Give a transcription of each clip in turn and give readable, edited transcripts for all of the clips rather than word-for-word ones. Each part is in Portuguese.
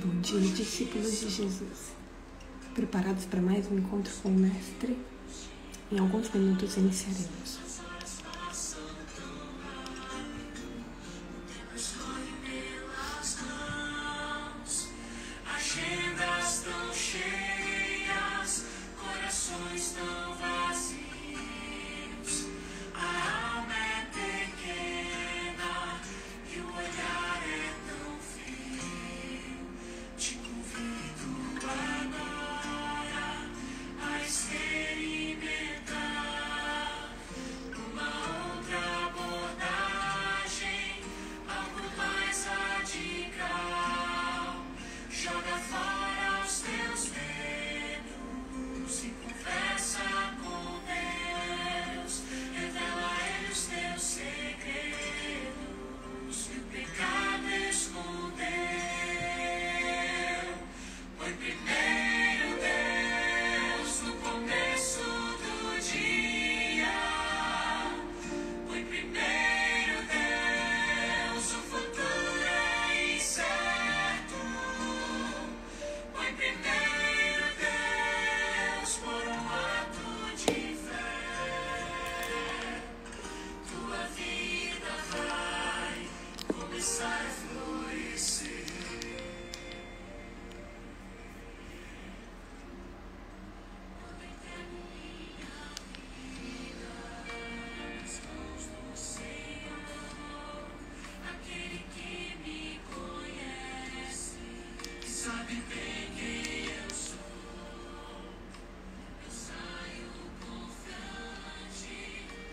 Bom dia, discípulos de Jesus. Preparados para mais um encontro com o Mestre? Em alguns minutos iniciaremos. Agendas tão cheias, corações tão vazios. A alma é pequena e o olhar é tão frio. Te convido agora a experimentar uma outra abordagem, algo mais radical. Joga fora os teus medos e conversa com Deus. Revela a Ele os teus segredos que o pecado escondeu. Põe primeiro Deus no começo do dia. Põe primeiro Deus, o futuro é incerto. Põe primeiro Deus por um ato de fé. Tua vida vai começar a florescer. Quando entrego minha vida nas mãos do Senhor, aquele que me conhece, que sabe bem quem eu sou, eu saio confiante.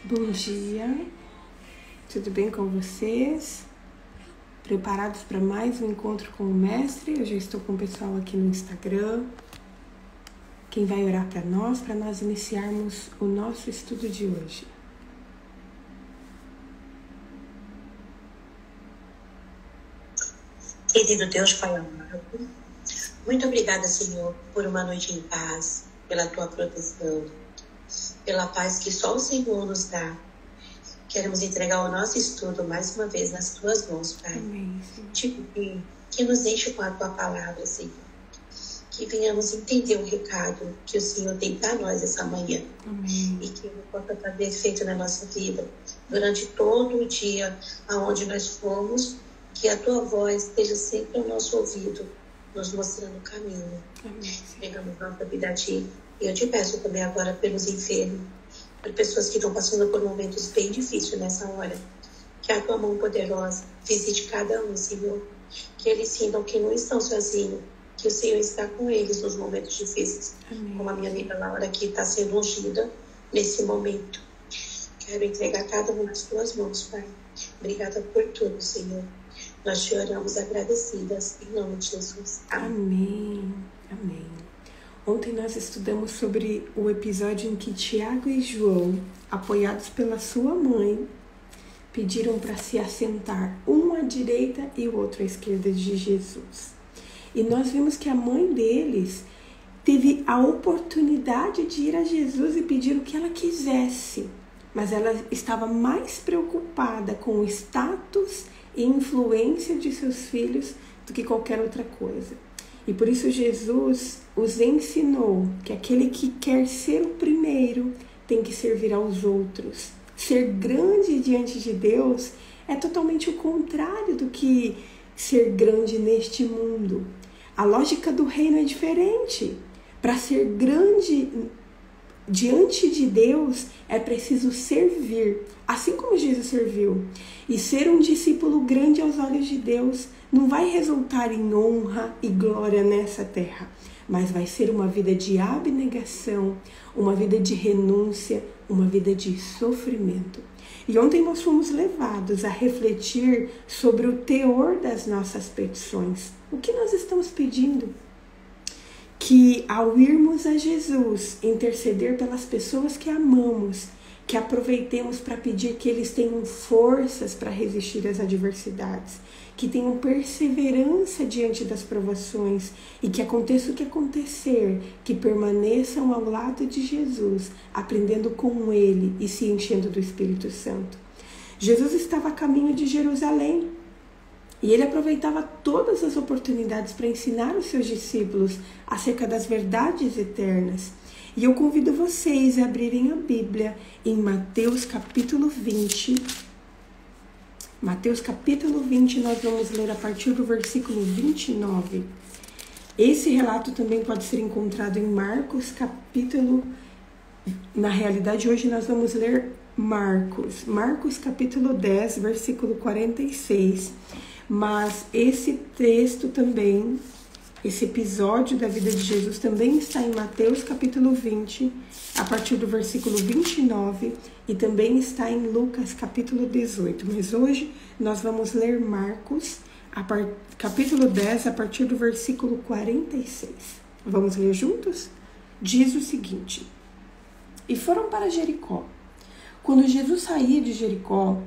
Bom dia, tudo bem com vocês? Preparados para mais um encontro com o Mestre? Eu já estou com o pessoal aqui no Instagram. Quem vai orar para nós iniciarmos o nosso estudo de hoje? Querido Deus, Pai amado, muito obrigada, Senhor, por uma noite em paz, pela Tua proteção, pela paz que só o Senhor nos dá. Queremos entregar o nosso estudo mais uma vez nas Tuas mãos, Pai. Amém, Senhor. Te pedir que nos enche com a Tua palavra, Senhor. Que venhamos entender o recado que o Senhor tem para nós essa manhã. Amém. E que Ele possa fazer efeito na nossa vida durante todo o dia aonde nós formos, que a Tua voz esteja sempre ao nosso ouvido, nos mostrando o caminho. Amém, Senhor. Pegamos nossa vida a Ti. E eu te peço também agora pelos enfermos, por pessoas que estão passando por momentos bem difíceis nessa hora, que a Tua mão poderosa visite cada um, Senhor, que eles sintam que não estão sozinhos, que o Senhor está com eles nos momentos difíceis, Amém. como a minha amiga Laura que está sendo ungida nesse momento. Quero entregar cada um nas Tuas mãos, Pai. Obrigada por tudo, Senhor. Nós te oramos agradecidas, em nome de Jesus. Amém. Amém. Amém. Ontem nós estudamos sobre o episódio em que Tiago e João, apoiados pela sua mãe, pediram para se assentar, um à direita e o outro à esquerda de Jesus. E nós vimos que a mãe deles teve a oportunidade de ir a Jesus e pedir o que ela quisesse, mas ela estava mais preocupada com o status e influência de seus filhos do que qualquer outra coisa. E por isso Jesus os ensinou que aquele que quer ser o primeiro tem que servir aos outros. Ser grande diante de Deus é totalmente o contrário do que ser grande neste mundo. A lógica do reino é diferente. Para ser grande diante de Deus é preciso servir, assim como Jesus serviu. E ser um discípulo grande aos olhos de Deus não vai resultar em honra e glória nessa terra, mas vai ser uma vida de abnegação, uma vida de renúncia, uma vida de sofrimento. E ontem nós fomos levados a refletir sobre o teor das nossas petições. O que nós estamos pedindo? Que ao irmos a Jesus interceder pelas pessoas que amamos, que aproveitemos para pedir que eles tenham forças para resistir às adversidades, que tenham perseverança diante das provações e que aconteça o que acontecer, que permaneçam ao lado de Jesus, aprendendo com Ele e se enchendo do Espírito Santo. Jesus estava a caminho de Jerusalém E ele aproveitava todas as oportunidades para ensinar os seus discípulos acerca das verdades eternas. E eu convido vocês a abrirem a Bíblia em Mateus capítulo 20. Mateus capítulo 20, nós vamos ler a partir do versículo 29. Esse relato também pode ser encontrado em Marcos capítulo... Na realidade, hoje nós vamos ler Marcos capítulo 10, versículo 46. Mas esse texto também, esse episódio da vida de Jesus também está em Mateus capítulo 20, a partir do versículo 29, e também está em Lucas capítulo 18. Mas hoje nós vamos ler Marcos, capítulo 10, a partir do versículo 46. Vamos ler juntos? Diz o seguinte: E foram para Jericó. Quando Jesus saía de Jericó,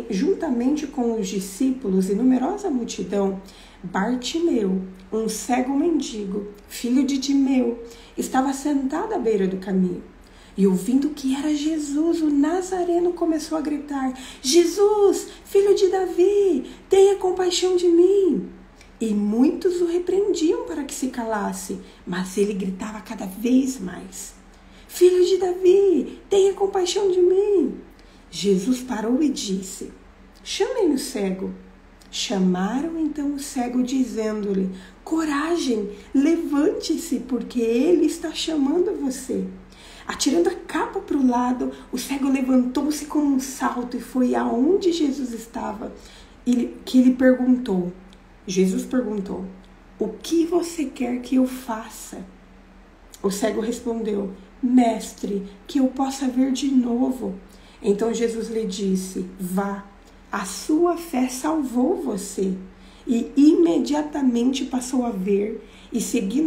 juntamente com os discípulos e numerosa multidão, Bartimeu, um cego mendigo, filho de Timeu, estava sentado à beira do caminho. E ouvindo que era Jesus, o Nazareno começou a gritar: Jesus, filho de Davi, tenha compaixão de mim. E muitos o repreendiam para que se calasse, mas ele gritava cada vez mais: Filho de Davi, tenha compaixão de mim. Jesus parou e disse: Chamem o cego. Chamaram então o cego, dizendo-lhe: Coragem, levante-se, porque ele está chamando você. Atirando a capa para o lado, o cego levantou-se com um salto e foi aonde Jesus estava. Jesus perguntou: O que você quer que eu faça? O cego respondeu: Mestre, que eu possa ver de novo. Então Jesus lhe disse: Vá, a sua fé salvou você. E imediatamente passou a ver e seguia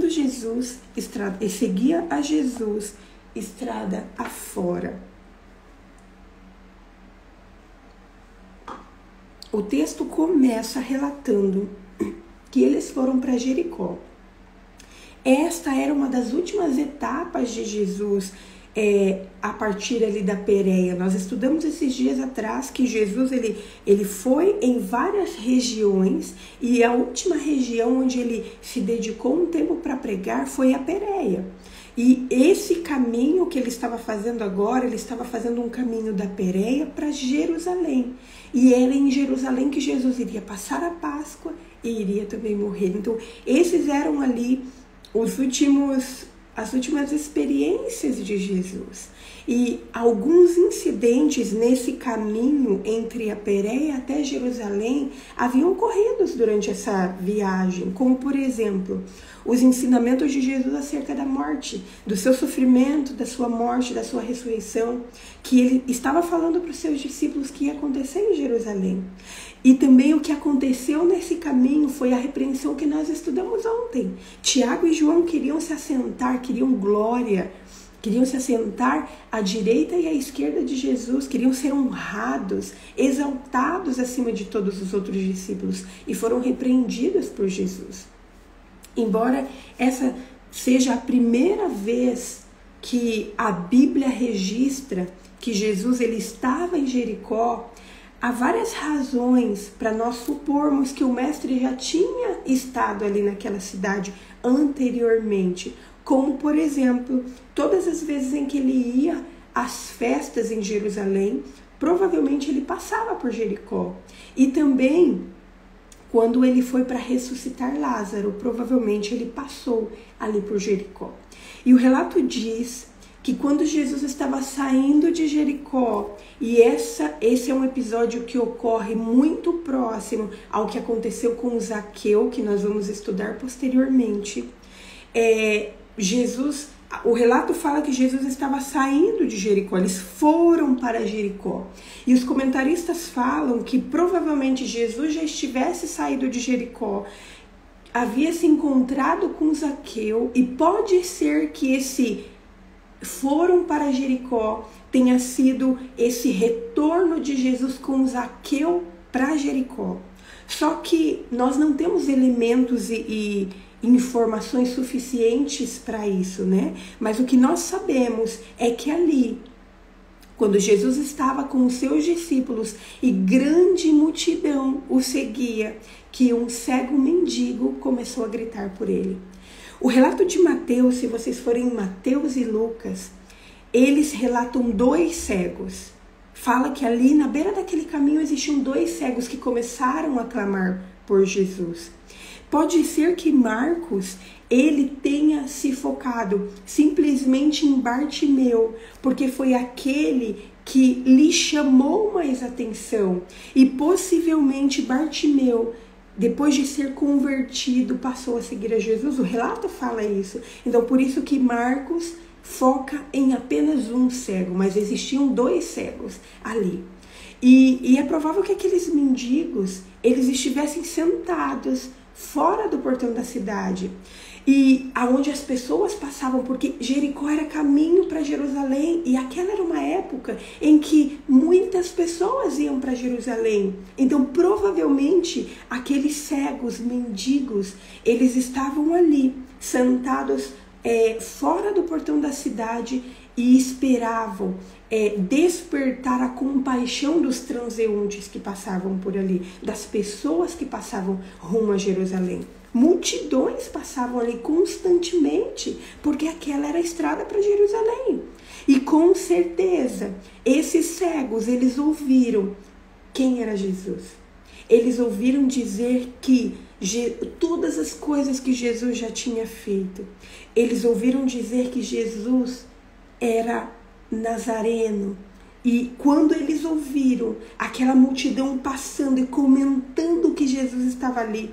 a Jesus estrada afora. O texto começa relatando que eles foram para Jericó. Esta era uma das últimas etapas de Jesus a partir ali da Pérea. Nós estudamos esses dias atrás que Jesus ele foi em várias regiões e a última região onde ele se dedicou um tempo para pregar foi a Pérea. E esse caminho que ele estava fazendo agora, ele estava fazendo um caminho da Pérea para Jerusalém. E era em Jerusalém que Jesus iria passar a Páscoa e iria também morrer. Então, esses eram ali as últimas experiências de Jesus. E alguns incidentes nesse caminho entre a Pérea até Jerusalém haviam ocorrido durante essa viagem, como por exemplo, os ensinamentos de Jesus acerca da morte, do seu sofrimento, da sua morte, da sua ressurreição, que ele estava falando para os seus discípulos que ia acontecer em Jerusalém. E também o que aconteceu nesse caminho foi a repreensão que nós estudamos ontem. Tiago e João queriam se assentar, queriam glória, queriam se assentar à direita e à esquerda de Jesus, queriam ser honrados, exaltados acima de todos os outros discípulos e foram repreendidos por Jesus. Embora essa seja a primeira vez que a Bíblia registra que Jesus ele estava em Jericó, há várias razões para nós supormos que o mestre já tinha estado ali naquela cidade anteriormente. Como, por exemplo, todas as vezes em que ele ia às festas em Jerusalém, provavelmente ele passava por Jericó. E também, quando ele foi para ressuscitar Lázaro, provavelmente ele passou ali por Jericó. E o relato diz que quando Jesus estava saindo de Jericó, e esse é um episódio que ocorre muito próximo ao que aconteceu com Zaqueu, que nós vamos estudar posteriormente, o relato fala que Jesus estava saindo de Jericó, eles foram para Jericó. E os comentaristas falam que provavelmente Jesus já estivesse saído de Jericó, havia se encontrado com Zaqueu, e pode ser que esse foram para Jericó tenha sido esse retorno de Jesus com Zaqueu para Jericó. Só que nós não temos elementos e informações suficientes para isso, né? Mas o que nós sabemos é que ali quando Jesus estava com os seus discípulos e grande multidão o seguia, que um cego mendigo começou a gritar por ele. O relato de Mateus, se vocês forem em Mateus e Lucas, eles relatam 2 cegos. Fala que ali na beira daquele caminho existiam 2 cegos que começaram a clamar por Jesus. Pode ser que Marcos, ele tenha se focado simplesmente em Bartimeu, porque foi aquele que lhe chamou mais atenção. E possivelmente Bartimeu, depois de ser convertido, passou a seguir a Jesus. O relato fala isso. Então, por isso que Marcos foca em apenas um cego, mas existiam 2 cegos ali. E é provável que aqueles mendigos, eles estivessem sentados fora do portão da cidade, e aonde as pessoas passavam, porque Jericó era caminho para Jerusalém, e aquela era uma época em que muitas pessoas iam para Jerusalém. Então, provavelmente, aqueles cegos, mendigos, eles estavam ali, sentados fora do portão da cidade, e esperavam despertar a compaixão dos transeuntes que passavam por ali, das pessoas que passavam rumo a Jerusalém. Multidões passavam ali constantemente, porque aquela era a estrada para Jerusalém. E com certeza, esses cegos, eles ouviram quem era Jesus. Eles ouviram dizer que todas as coisas que Jesus já tinha feito. Eles ouviram dizer que Jesus era Nazareno. E quando eles ouviram aquela multidão passando e comentando que Jesus estava ali,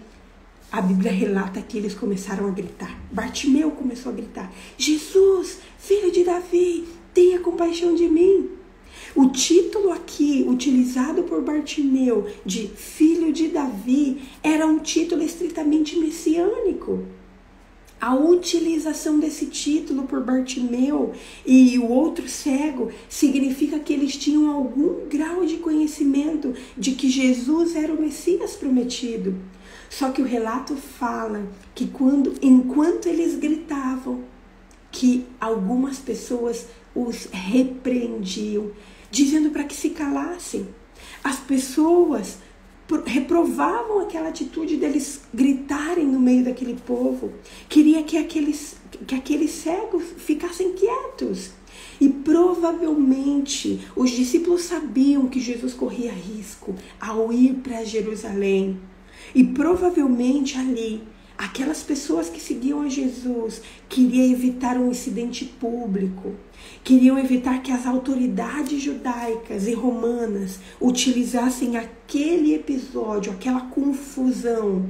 a Bíblia relata que eles começaram a gritar. Bartimeu começou a gritar: Jesus, filho de Davi, tenha compaixão de mim. O título aqui, utilizado por Bartimeu, de filho de Davi, era um título estritamente messiânico. A utilização desse título por Bartimeu e o outro cego significa que eles tinham algum grau de conhecimento de que Jesus era o Messias prometido. Só que o relato fala que enquanto eles gritavam, que algumas pessoas os repreendiam, dizendo para que se calassem. As pessoas reprovavam aquela atitude deles gritarem no meio daquele povo. Queria que aqueles cegos ficassem quietos. E provavelmente os discípulos sabiam que Jesus corria risco ao ir para Jerusalém. E provavelmente ali, aquelas pessoas que seguiam a Jesus queriam evitar um incidente público, queriam evitar que as autoridades judaicas e romanas utilizassem aquele episódio, aquela confusão,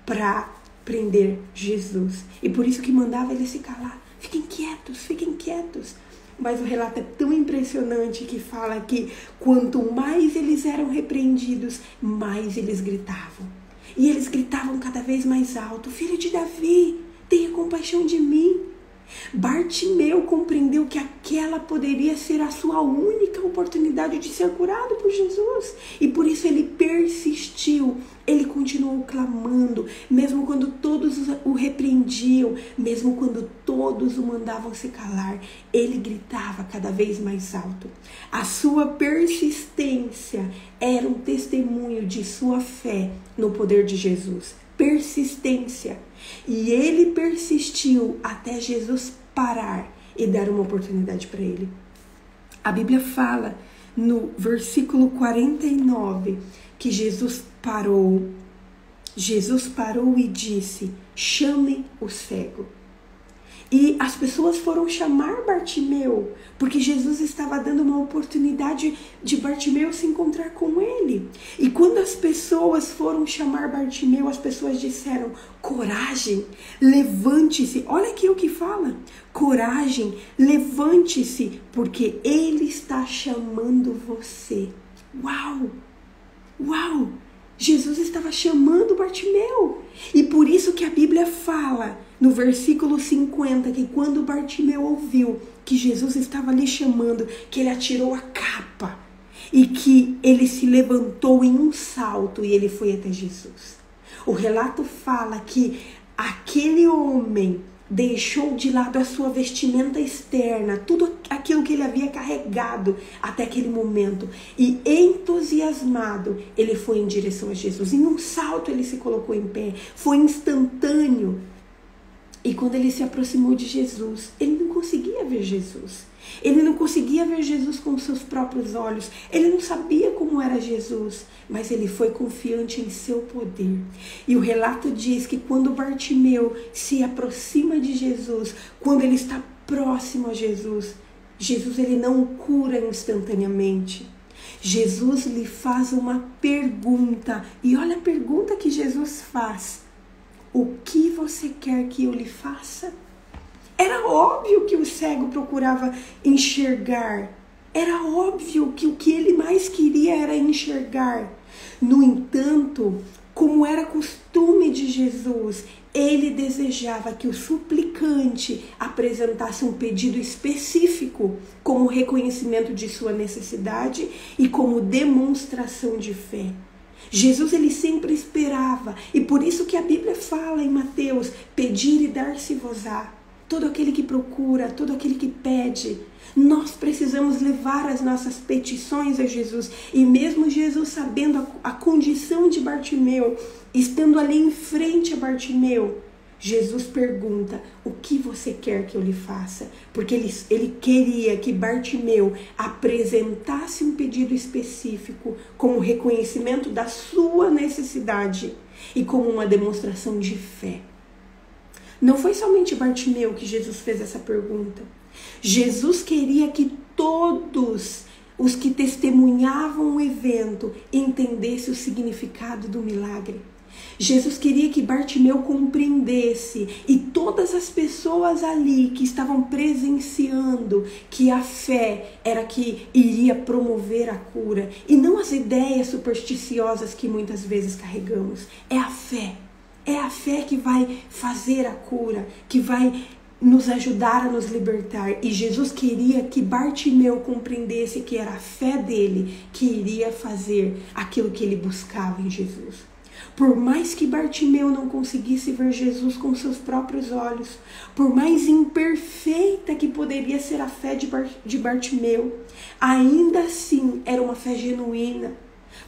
para prender Jesus. E por isso que mandava ele se calar. Fiquem quietos, fiquem quietos. Mas o relato é tão impressionante que fala que quanto mais eles eram repreendidos, mais eles gritavam. E eles gritavam cada vez mais alto: filho de Davi, tenha compaixão de mim. Bartimeu compreendeu que aquela poderia ser a sua única oportunidade de ser curado por Jesus. E por isso ele persistiu, ele continuou clamando, mesmo quando todos o repreendiam, mesmo quando todos o mandavam se calar, ele gritava cada vez mais alto. A sua persistência era um testemunho de sua fé no poder de Jesus. Persistência. E ele persistiu até Jesus parar e dar uma oportunidade para ele. A Bíblia fala no versículo 49 que Jesus parou e disse: chame o cego. E as pessoas foram chamar Bartimeu, porque Jesus estava dando uma oportunidade de Bartimeu se encontrar com ele. E quando as pessoas foram chamar Bartimeu, as pessoas disseram: coragem, levante-se. Olha aqui o que fala: coragem, levante-se, porque ele está chamando você. Uau! Uau! Jesus estava chamando Bartimeu. E por isso que a Bíblia fala no versículo 50 que quando Bartimeu ouviu que Jesus estava lhe chamando, que ele atirou a capa e que ele se levantou em um salto e ele foi até Jesus. O relato fala que aquele homem deixou de lado a sua vestimenta externa, tudo aquilo que ele havia carregado até aquele momento, e entusiasmado, ele foi em direção a Jesus. Em um salto ele se colocou em pé, foi instantâneo. E quando ele se aproximou de Jesus, ele não conseguia ver Jesus. Ele não conseguia ver Jesus com seus próprios olhos. Ele não sabia como era Jesus, mas ele foi confiante em seu poder. E o relato diz que quando Bartimeu se aproxima de Jesus, quando ele está próximo a Jesus, Jesus ele não o cura instantaneamente. Jesus lhe faz uma pergunta. E olha a pergunta que Jesus faz: o que você quer que eu lhe faça? Era óbvio que o cego procurava enxergar. Era óbvio que o que ele mais queria era enxergar. No entanto, como era costume de Jesus, ele desejava que o suplicante apresentasse um pedido específico como reconhecimento de sua necessidade e como demonstração de fé. Jesus ele sempre esperava, e por isso que a Bíblia fala em Mateus: pedir e dar-se-vos-á. Todo aquele que procura, todo aquele que pede, nós precisamos levar as nossas petições a Jesus. E mesmo Jesus sabendo a condição de Bartimeu, estando ali em frente a Bartimeu, Jesus pergunta: o que você quer que eu lhe faça? Porque ele queria que Bartimeu apresentasse um pedido específico como reconhecimento da sua necessidade e como uma demonstração de fé. Não foi somente Bartimeu que Jesus fez essa pergunta. Jesus queria que todos os que testemunhavam o evento entendessem o significado do milagre. Jesus queria que Bartimeu compreendesse, e todas as pessoas ali que estavam presenciando, que a fé era que iria promover a cura, e não as ideias supersticiosas que muitas vezes carregamos. É a fé. É a fé que vai fazer a cura, que vai nos ajudar a nos libertar. E Jesus queria que Bartimeu compreendesse que era a fé dele que iria fazer aquilo que ele buscava em Jesus. Por mais que Bartimeu não conseguisse ver Jesus com seus próprios olhos, por mais imperfeita que poderia ser a fé de Bartimeu, ainda assim era uma fé genuína,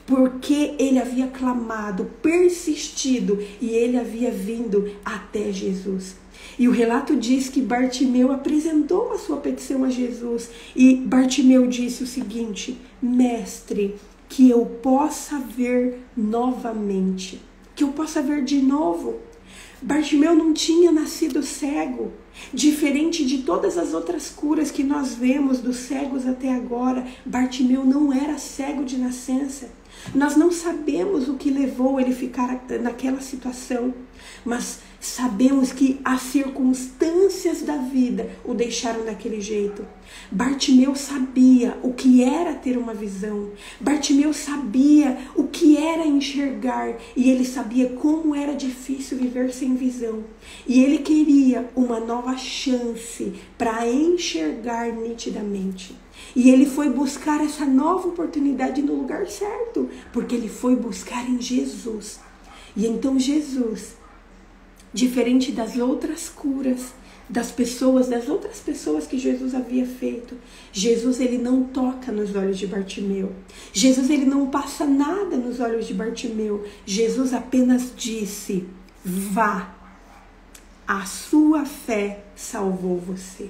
porque ele havia clamado, persistido, e ele havia vindo até Jesus. E o relato diz que Bartimeu apresentou a sua petição a Jesus, e Bartimeu disse o seguinte: mestre, que eu possa ver novamente, que eu possa ver de novo. Bartimeu não tinha nascido cego. Diferente de todas as outras curas que nós vemos dos cegos até agora, Bartimeu não era cego de nascença. Nós não sabemos o que levou ele a ficar naquela situação, mas sabemos que as circunstâncias da vida o deixaram daquele jeito. Bartimeu sabia o que era ter uma visão. Bartimeu sabia o que era enxergar, e ele sabia como era difícil viver sem visão. E ele queria uma nova chance para enxergar nitidamente. E ele foi buscar essa nova oportunidade no lugar certo, porque ele foi buscar em Jesus. E então Jesus, diferente das outras curas, das outras pessoas que Jesus havia feito, Jesus ele não toca nos olhos de Bartimeu. Jesus ele não passa nada nos olhos de Bartimeu. Jesus apenas disse: vá, a sua fé salvou você.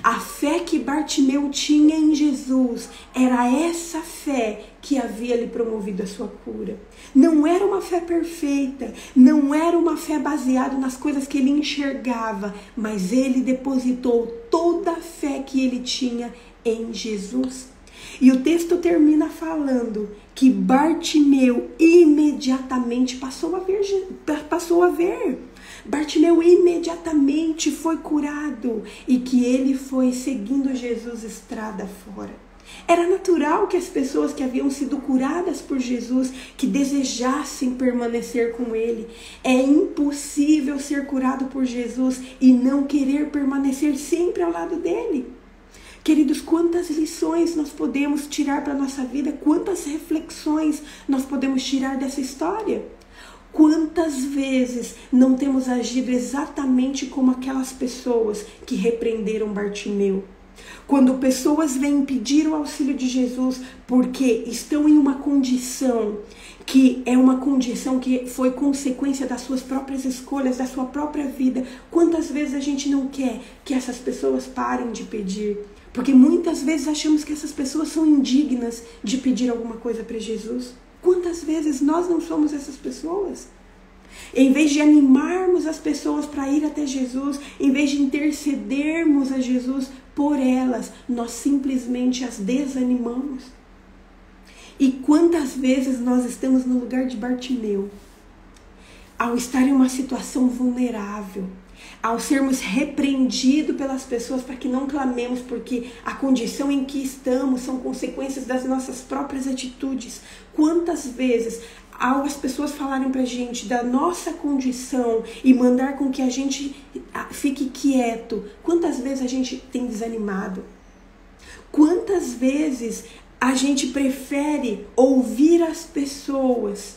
A fé que Bartimeu tinha em Jesus era essa fé que havia lhe promovido a sua cura. Não era uma fé perfeita, não era uma fé baseada nas coisas que ele enxergava, mas ele depositou toda a fé que ele tinha em Jesus. E o texto termina falando que Bartimeu imediatamente passou a ver. Bartimeu imediatamente foi curado, e que ele foi seguindo Jesus estrada fora. Era natural que as pessoas que haviam sido curadas por Jesus, que desejassem permanecer com ele. É impossível ser curado por Jesus e não querer permanecer sempre ao lado dele. Queridos, quantas lições nós podemos tirar para a nossa vida, quantas reflexões nós podemos tirar dessa história? Quantas vezes não temos agido exatamente como aquelas pessoas que repreenderam Bartimeu? Quando pessoas vêm pedir o auxílio de Jesus porque estão em uma condição que é uma condição que foi consequência das suas próprias escolhas, da sua própria vida, quantas vezes a gente não quer que essas pessoas parem de pedir? Porque muitas vezes achamos que essas pessoas são indignas de pedir alguma coisa para Jesus. Quantas vezes nós não somos essas pessoas? Em vez de animarmos as pessoas para ir até Jesus, em vez de intercedermos a Jesus por elas, nós simplesmente as desanimamos. E quantas vezes nós estamos no lugar de Bartimeu, ao estar em uma situação vulnerável, ao sermos repreendidos pelas pessoas para que não clamemos, porque a condição em que estamos são consequências das nossas próprias atitudes. Quantas vezes, ao as pessoas falarem para a gente da nossa condição e mandar com que a gente fique quieto, quantas vezes a gente tem desanimado? Quantas vezes a gente prefere ouvir as pessoas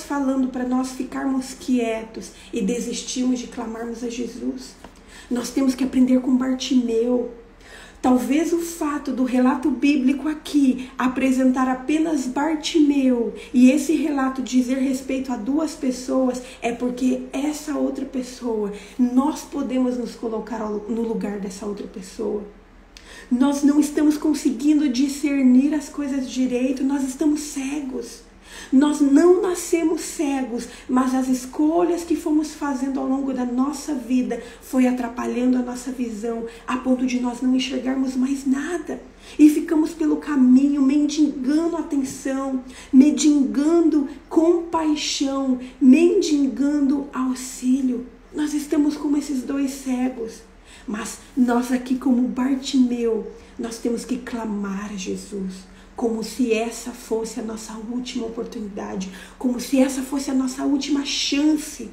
falando para nós ficarmos quietos e desistirmos de clamarmos a Jesus? Nós temos que aprender com Bartimeu. Talvez o fato do relato bíblico aqui apresentar apenas Bartimeu e esse relato dizer respeito a duas pessoas é porque essa outra pessoa, nós podemos nos colocar no lugar dessa outra pessoa. Nós não estamos conseguindo discernir as coisas direito, nós estamos cegos. Nós não nascemos cegos, mas as escolhas que fomos fazendo ao longo da nossa vida foi atrapalhando a nossa visão, a ponto de nós não enxergarmos mais nada. E ficamos pelo caminho, mendigando atenção, mendigando compaixão, mendigando auxílio. Nós estamos como esses dois cegos. Mas nós aqui como Bartimeu, nós temos que clamar a Jesus, como se essa fosse a nossa última oportunidade, como se essa fosse a nossa última chance.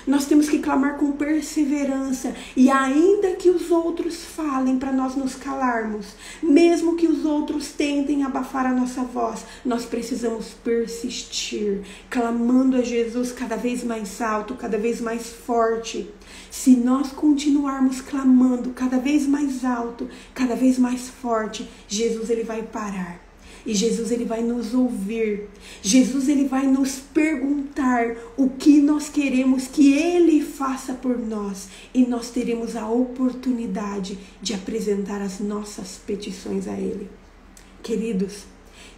Nós temos que clamar com perseverança, e ainda que os outros falem para nós nos calarmos, mesmo que os outros tentem abafar a nossa voz, nós precisamos persistir, clamando a Jesus cada vez mais alto, cada vez mais forte. Se nós continuarmos clamando cada vez mais alto, cada vez mais forte, Jesus ele vai parar. E Jesus ele vai nos ouvir. Jesus ele vai nos perguntar o que nós queremos que ele faça por nós. E nós teremos a oportunidade de apresentar as nossas petições a ele. Queridos,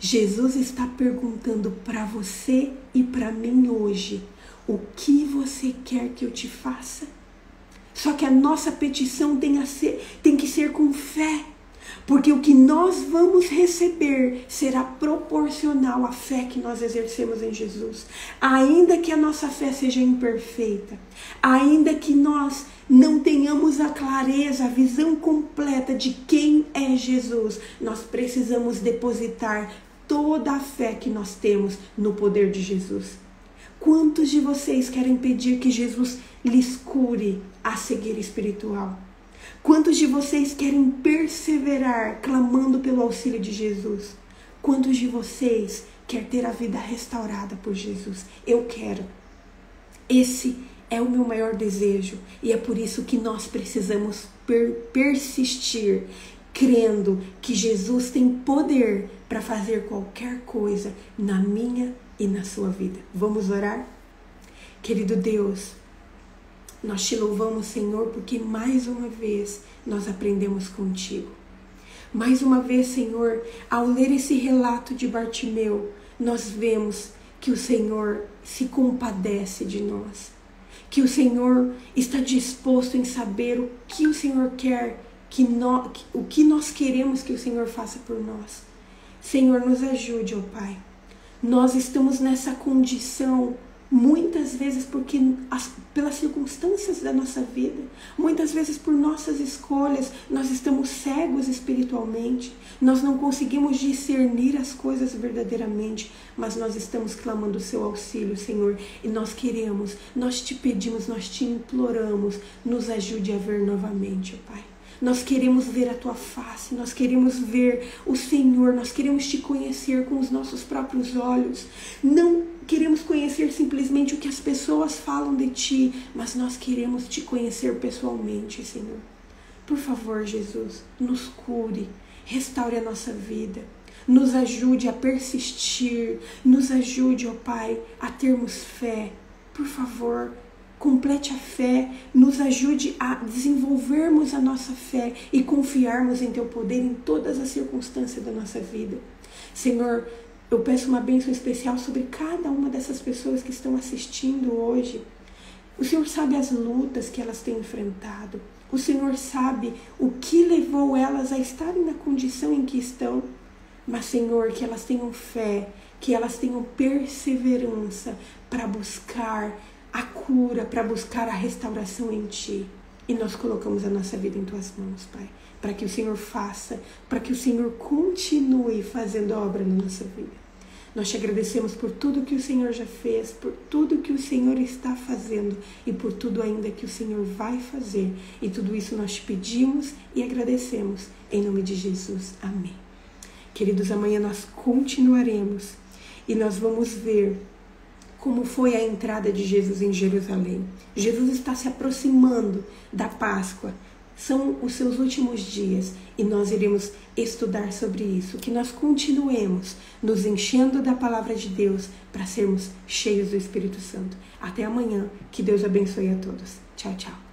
Jesus está perguntando para você e para mim hoje: o que você quer que eu te faça? Só que a nossa petição tem que ser com fé. Porque o que nós vamos receber será proporcional à fé que nós exercemos em Jesus. Ainda que a nossa fé seja imperfeita, ainda que nós não tenhamos a clareza, a visão completa de quem é Jesus, nós precisamos depositar toda a fé que nós temos no poder de Jesus. Quantos de vocês querem pedir que Jesus lhes cure a cegueira espiritual? Quantos de vocês querem perseverar clamando pelo auxílio de Jesus? Quantos de vocês querem ter a vida restaurada por Jesus? Eu quero. Esse é o meu maior desejo e é por isso que nós precisamos persistir, crendo que Jesus tem poder para fazer qualquer coisa na minha e na sua vida. Vamos orar? Querido Deus, nós te louvamos, Senhor, porque mais uma vez nós aprendemos contigo. Mais uma vez, Senhor, ao ler esse relato de Bartimeu, nós vemos que o Senhor se compadece de nós. Que o Senhor está disposto em saber o que o Senhor quer, o que nós queremos que o Senhor faça por nós. Senhor, nos ajude, ó Pai. Nós estamos nessa condição muitas vezes pelas circunstâncias da nossa vida, muitas vezes por nossas escolhas, nós estamos cegos espiritualmente, nós não conseguimos discernir as coisas verdadeiramente, mas nós estamos clamando o seu auxílio, Senhor, e nós te pedimos, nós te imploramos, nos ajude a ver novamente, ó Pai. Nós queremos ver a tua face, nós queremos ver o Senhor, nós queremos te conhecer com os nossos próprios olhos. Não queremos conhecer simplesmente o que as pessoas falam de Ti, mas nós queremos Te conhecer pessoalmente, Senhor. Por favor, Jesus, nos cure, restaure a nossa vida, nos ajude a persistir, nos ajude, ó Pai, a termos fé. Por favor, complete a fé, nos ajude a desenvolvermos a nossa fé e confiarmos em Teu poder em todas as circunstâncias da nossa vida. Senhor, eu peço uma bênção especial sobre cada uma dessas pessoas que estão assistindo hoje. O Senhor sabe as lutas que elas têm enfrentado. O Senhor sabe o que levou elas a estarem na condição em que estão. Mas, Senhor, que elas tenham fé, que elas tenham perseverança para buscar a cura, para buscar a restauração em Ti. E nós colocamos a nossa vida em Tuas mãos, Pai, para que o Senhor faça, para que o Senhor continue fazendo a obra na nossa vida. Nós Te agradecemos por tudo que o Senhor já fez, por tudo que o Senhor está fazendo e por tudo ainda que o Senhor vai fazer. E tudo isso nós Te pedimos e agradecemos. Em nome de Jesus. Amém. Queridos, amanhã nós continuaremos e nós vamos ver como foi a entrada de Jesus em Jerusalém. Jesus está se aproximando da Páscoa. São os seus últimos dias e nós iremos estudar sobre isso. Que nós continuemos nos enchendo da palavra de Deus para sermos cheios do Espírito Santo. Até amanhã. Que Deus abençoe a todos. Tchau, tchau.